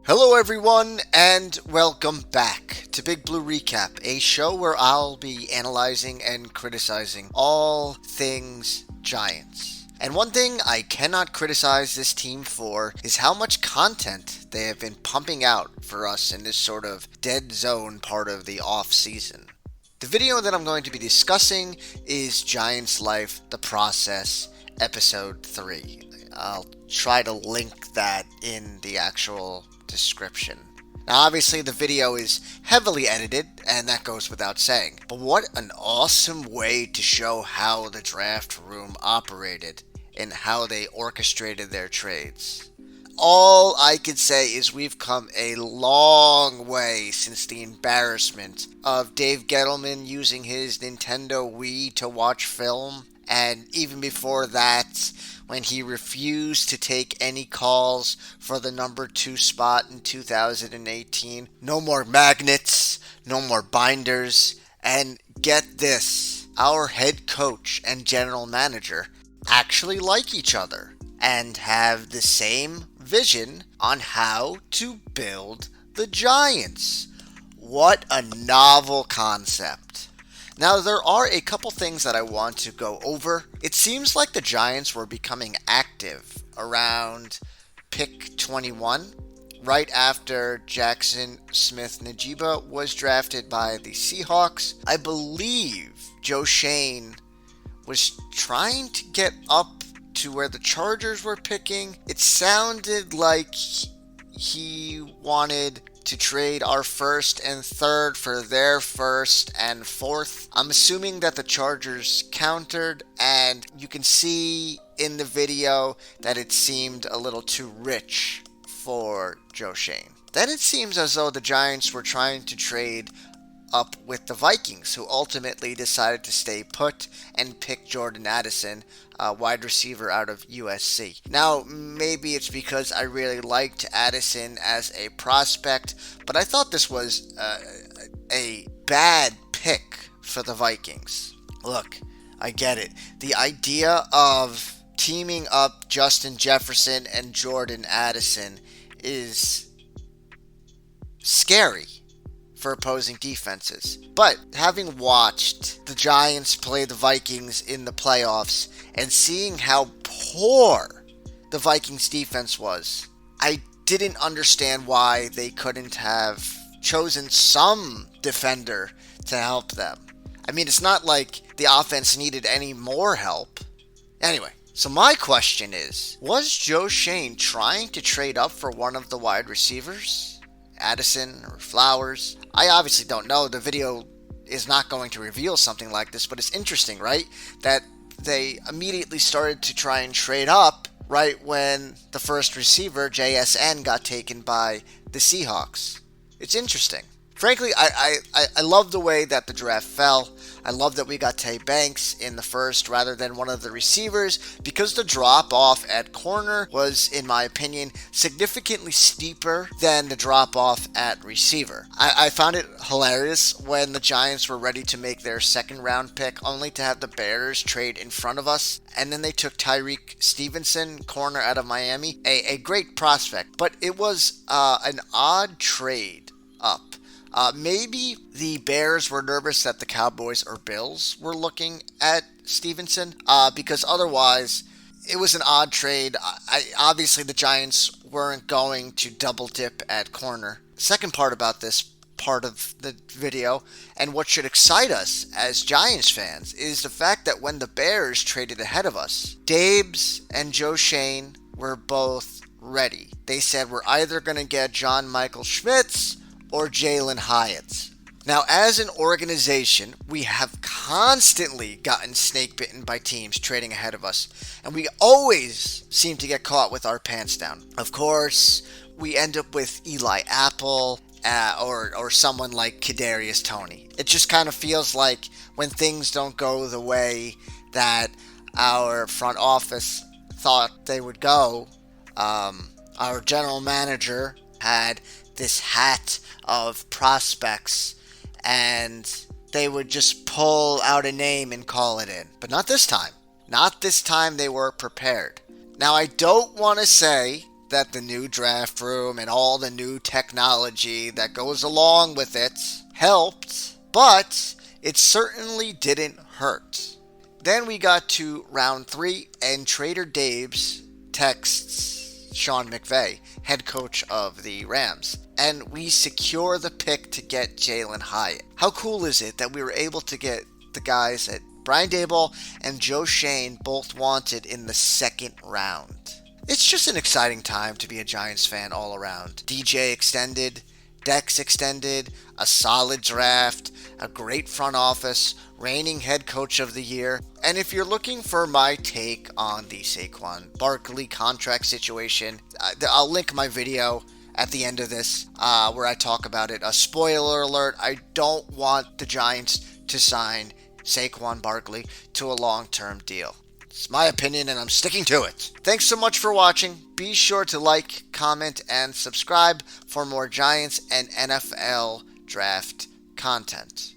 Hello, everyone, and welcome back to Big Blue Recap, a show where I'll be analyzing and criticizing all things Giants. And one thing I cannot criticize this team for is how much content they have been pumping out for us in this sort of dead zone part of the off season. The video that I'm going to be discussing is Giants Life: The Process, Episode 3. I'll try to link that in the actual description. Now, obviously, the video is heavily edited, and that goes without saying. But what an awesome way to show how the draft room operated and how they orchestrated their trades. All I could say is we've come a long way since the embarrassment of Dave Gettleman using his Nintendo Wii to watch film, and even before that, when he refused to take any calls for the number 2 spot in 2018. No more magnets, no more binders, and get this, our head coach and general manager actually like each other and have the same vision on how to build the Giants. What a novel concept. Now, there are a couple things that I want to go over. It seems like the Giants were becoming active around pick 21, right after Jackson Smith-Njigba was drafted by the Seahawks. I believe Joe Schoen was trying to get up to where the Chargers were picking. It sounded like he wanted to trade our first and third for their first and fourth. I'm assuming that the Chargers countered, and you can see in the video that it seemed a little too rich for Joe Schoen. Then it seems as though the Giants were trying to trade up with the Vikings, who ultimately decided to stay put and pick Jordan Addison, a wide receiver out of USC. Now, maybe it's because I really liked Addison as a prospect, but I thought this was a bad pick for the Vikings. Look, I get it. The idea of teaming up Justin Jefferson and Jordan Addison is scary for opposing defenses. But having watched the Giants play the Vikings in the playoffs and seeing how poor the Vikings defense was, I didn't understand why they couldn't have chosen some defender to help them. I mean, it's not like the offense needed any more help. Anyway, so my question is, was Joe Schoen trying to trade up for one of the wide receivers? Addison or Flowers? I obviously don't know. The video is not going to reveal something like this, but it's interesting, right? That they immediately started to try and trade up right when the first receiver, JSN, got taken by the Seahawks. It's interesting. Frankly, I love the way that the draft fell. I love that we got Tay Banks in the first rather than one of the receivers, because the drop off at corner was, in my opinion, significantly steeper than the drop off at receiver. I found it hilarious when the Giants were ready to make their second round pick, only to have the Bears trade in front of us, and then they took Tyreek Stevenson, corner out of Miami, a great prospect, but it was an odd trade up. Maybe the Bears were nervous that the Cowboys or Bills were looking at Stevenson, because otherwise it was an odd trade. Obviously, the Giants weren't going to double dip at corner. Second part about this part of the video, and what should excite us as Giants fans, is the fact that when the Bears traded ahead of us, Dabes and Joe Schoen were both ready. They said, we're either going to get John Michael Schmitz or Jalen Hyatt. Now, as an organization, we have constantly gotten snake bitten by teams trading ahead of us, and we always seem to get caught with our pants down. Of course, we end up with Eli Apple or someone like Kadarius Toney. It just kind of feels like when things don't go the way that our front office thought they would go, our general manager had this hat of prospects, and they would just pull out a name and call it in. But not this time. Not this time. They were prepared. Now, I don't want to say that the new draft room and all the new technology that goes along with it helped, but it certainly didn't hurt. Then we got to round 3, and Trader Dave's texts Sean McVay, head coach of the Rams, and we secure the pick to get Jalen Hyatt. How cool is it that we were able to get the guys that Brian Daboll and Joe Shane both wanted in the second round? It's just an exciting time to be a Giants fan all around. DJ extended, Dex extended, a solid draft, a great front office, reigning head coach of the year. And if you're looking for my take on the Saquon Barkley contract situation, I'll link my video at the end of this where I talk about it. A spoiler alert, I don't want the Giants to sign Saquon Barkley to a long-term deal. It's my opinion and I'm sticking to it. Thanks so much for watching. Be sure to like, comment, and subscribe for more Giants and NFL draft content.